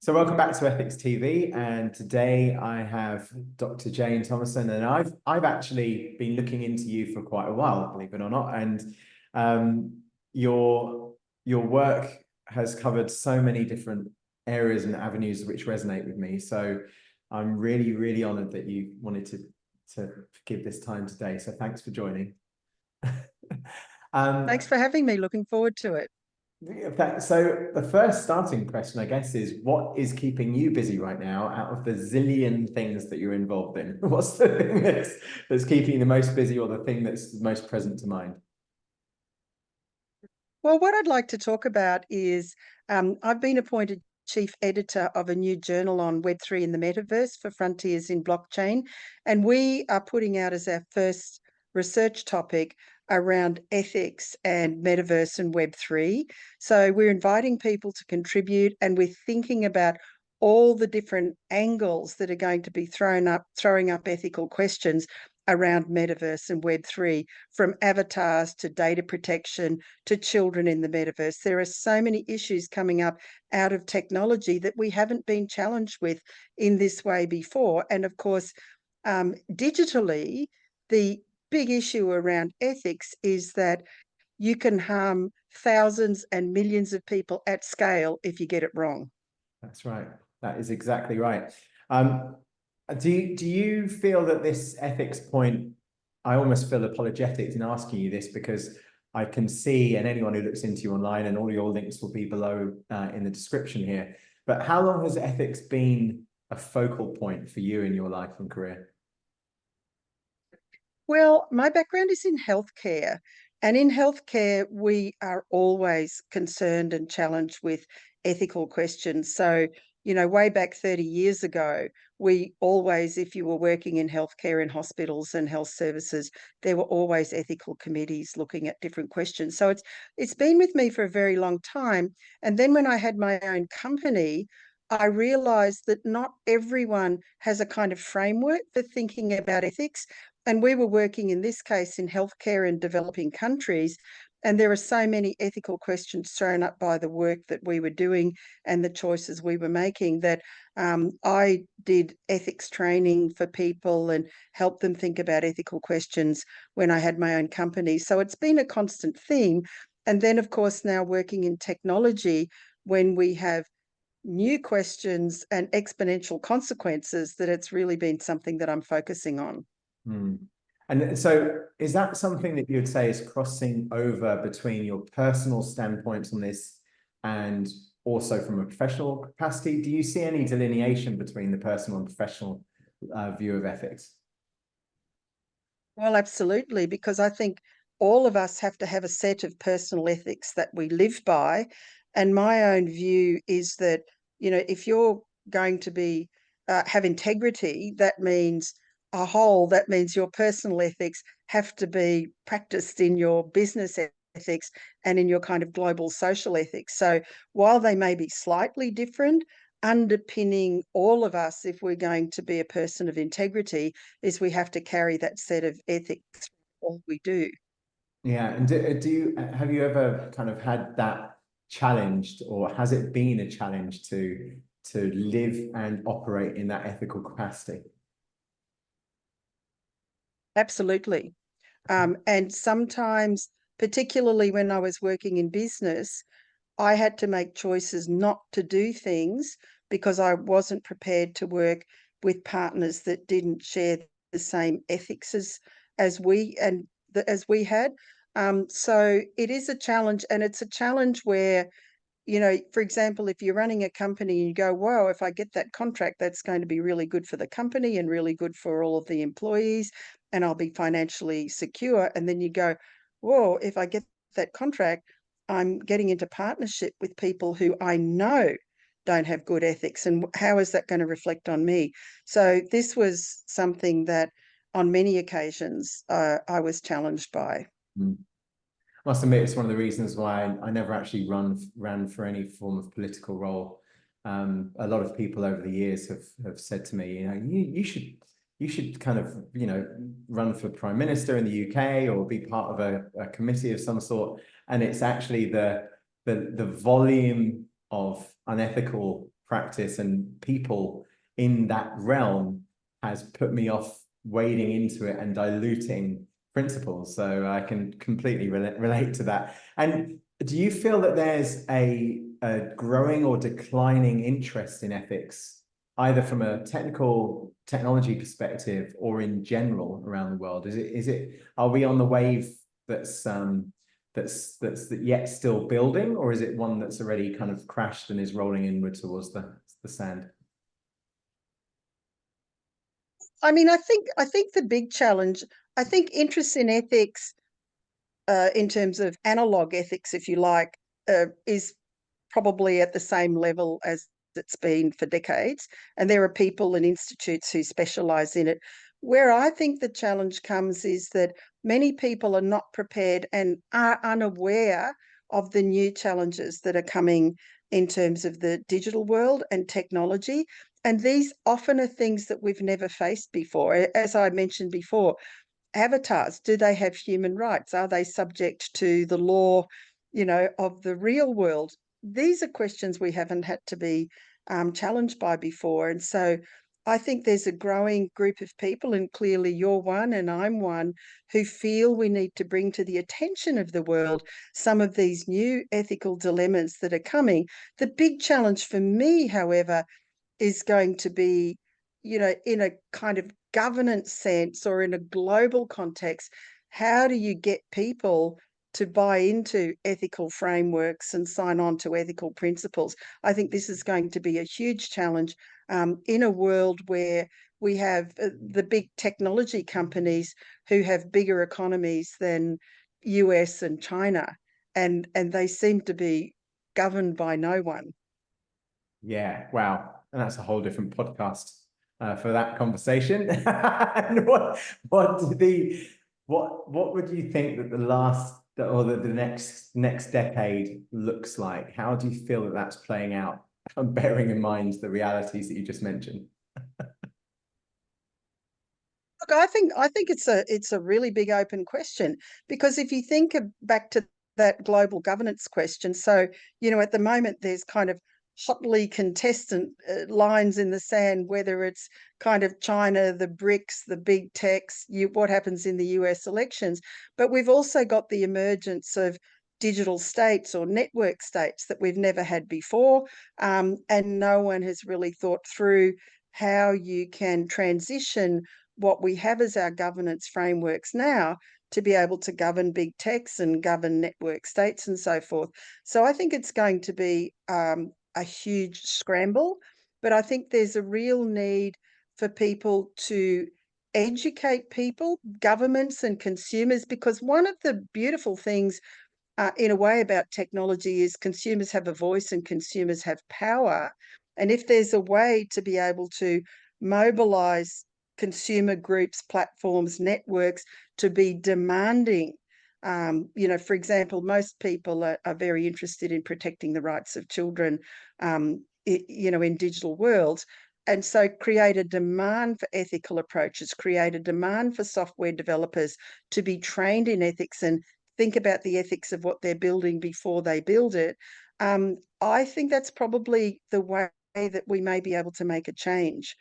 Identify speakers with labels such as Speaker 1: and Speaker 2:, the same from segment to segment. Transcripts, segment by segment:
Speaker 1: So welcome back to Ethics TV, and today I have Dr. Jane Thomason, and I've actually been looking into you for quite a while, believe it or not, and your work has covered so many different areas and avenues which resonate with me. So I'm really honoured that you wanted to give this time today. So thanks for joining.
Speaker 2: Thanks for having me. Looking forward to it.
Speaker 1: So the first starting question, I guess, is what is keeping you busy right now out of the zillion things that you're involved in? What's the thing that's keeping you the most busy, or the thing that's most present to mind?
Speaker 2: Well, what I'd like to talk about is I've been appointed chief editor of a new journal on Web3 in the Metaverse for Frontiers in Blockchain. And we are putting out as our first research topic around ethics and Metaverse and Web3. So we're inviting people to contribute, and we're thinking about all the different angles that are going to be throwing up ethical questions around Metaverse and Web3, from avatars to data protection to children in the Metaverse. There are so many issues coming up out of technology that we haven't been challenged with in this way before. And of course, digitally, the big issue around ethics is that you can harm thousands and millions of people at scale if you get it wrong.
Speaker 1: That's right. That is exactly right. Do you feel that this ethics point, I almost feel apologetic in asking you this, because I can see, and anyone who looks into you online, and all your links will be below in the description here, but how long has ethics been a focal point for you in your life and career?
Speaker 2: Well, my background is in healthcare, and in healthcare, we are always concerned and challenged with ethical questions. So, way back 30 years ago, we always, if you were working in healthcare, in hospitals and health services, there were always ethical committees looking at different questions. So it's been with me for a very long time. And then when I had my own company, I realized that not everyone has a kind of framework for thinking about ethics. And we were working in this case in healthcare in developing countries. And there are so many ethical questions thrown up by the work that we were doing and the choices we were making that I did ethics training for people and helped them think about ethical questions when I had my own company. So it's been a constant theme. And then, of course, now working in technology, when we have new questions and exponential consequences, that it's really been something that I'm focusing on.
Speaker 1: Hmm. And so is that something that you would say is crossing over between your personal standpoints on this and also from a professional capacity? Do you see any delineation between the personal and professional view of ethics?
Speaker 2: Well, absolutely, because I think all of us have to have a set of personal ethics that we live by. And my own view is that, if you're going to be have integrity, that means your personal ethics have to be practiced in your business ethics and in your kind of global social ethics. So while they may be slightly different, underpinning all of us, if we're going to be a person of integrity, is we have to carry that set of ethics all we do.
Speaker 1: Yeah, and have you ever kind of had that challenged, or has it been a challenge to live and operate in that ethical capacity?
Speaker 2: Absolutely. And sometimes, particularly when I was working in business, I had to make choices not to do things because I wasn't prepared to work with partners that didn't share the same ethics as we had. So it is a challenge, and it's a challenge where, for example, if you're running a company and you go, "Whoa, if I get that contract, that's going to be really good for the company and really good for all of the employees, and I'll be financially secure." And then you go, "Whoa, if I get that contract, I'm getting into partnership with people who I know don't have good ethics. And how is that going to reflect on me?" So this was something that on many occasions I was challenged by.
Speaker 1: Mm. Must admit, it's one of the reasons why I never actually ran for any form of political role. A lot of people over the years have said to me, you should kind of run for prime minister in the UK, or be part of a committee of some sort. And it's actually the volume of unethical practice and people in that realm has put me off wading into it and diluting principles. So I can completely relate to that. And do you feel that there's a growing or declining interest in ethics, either from a technology perspective or in general around the world? Are we on the wave that's yet still building, or is it one that's already kind of crashed and is rolling inward towards the sand?
Speaker 2: I mean, I think the big challenge, I think interest in ethics, in terms of analog ethics, if you like, is probably at the same level as it's been for decades. And there are people and institutes who specialize in it. Where I think the challenge comes is that many people are not prepared and are unaware of the new challenges that are coming in terms of the digital world and technology. And these often are things that we've never faced before. As I mentioned before, avatars, do they have human rights? Are they subject to the law, of the real world? These are questions we haven't had to be challenged by before. And so I think there's a growing group of people, and clearly you're one and I'm one, who feel we need to bring to the attention of the world some of these new ethical dilemmas that are coming. The big challenge for me, however, is going to be, in a kind of governance sense or in a global context, how do you get people to buy into ethical frameworks and sign on to ethical principles? I think this is going to be a huge challenge in a world where we have the big technology companies who have bigger economies than US and China, and they seem to be governed by no one.
Speaker 1: Yeah, wow. And that's a whole different podcast for that conversation. And what would you think that the next decade looks like? How do you feel that that's playing out, bearing in mind the realities that you just mentioned?
Speaker 2: Look, I think it's a really big open question, because if you think back to that global governance question, so at the moment there's kind of hotly contestant lines in the sand, whether it's kind of China, the BRICS, the big techs, what happens in the US elections. But we've also got the emergence of digital states or network states that we've never had before, and no one has really thought through how you can transition what we have as our governance frameworks now to be able to govern big techs and govern network states and so forth. So I think it's going to be a huge scramble, but I think there's a real need for people to educate people, governments and consumers, because one of the beautiful things in a way about technology is consumers have a voice and consumers have power. And if there's a way to be able to mobilize consumer groups, platforms, networks to be demanding, for example, most people are very interested in protecting the rights of children, in digital worlds. And so create a demand for ethical approaches, create a demand for software developers to be trained in ethics and think about the ethics of what they're building before they build it. I think that's probably the way that we may be able to make a change,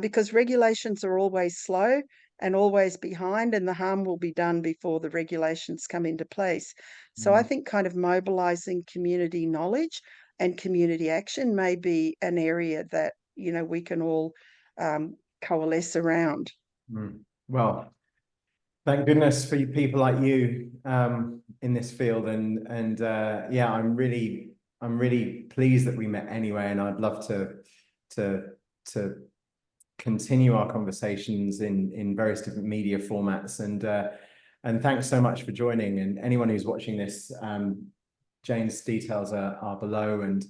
Speaker 2: because regulations are always slow and always behind, and the harm will be done before the regulations come into place. So I think kind of mobilizing community knowledge and community action may be an area that, we can all coalesce around.
Speaker 1: Well, thank goodness for people like you in this field, and yeah, I'm really pleased that we met anyway, and I'd love to continue our conversations in various different media formats, and thanks so much for joining. And anyone who's watching this, Jane's details are below, and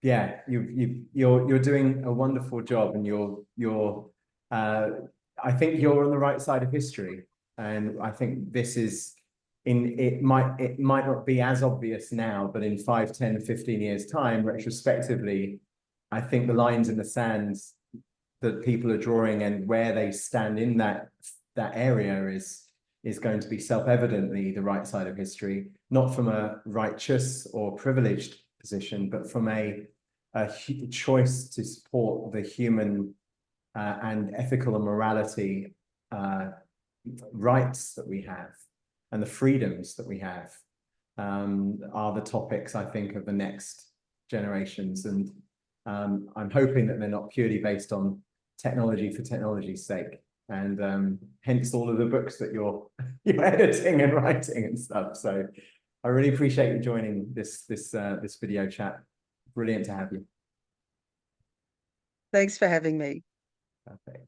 Speaker 1: yeah, you're doing a wonderful job, and I think you're on the right side of history, and I think this is it might not be as obvious now, but in 5, 10, 15 years time, retrospectively, I think the lines in the sands that people are drawing and where they stand in that area is going to be self-evidently the right side of history, not from a righteous or privileged position, but from a choice to support the human and ethical and morality rights that we have and the freedoms that we have are the topics, I think, of the next generations. And I'm hoping that they're not purely based on technology for technology's sake. And hence all of the books that you're editing and writing and stuff. So I really appreciate you joining this video chat. Brilliant to have you.
Speaker 2: Thanks for having me.
Speaker 1: Perfect.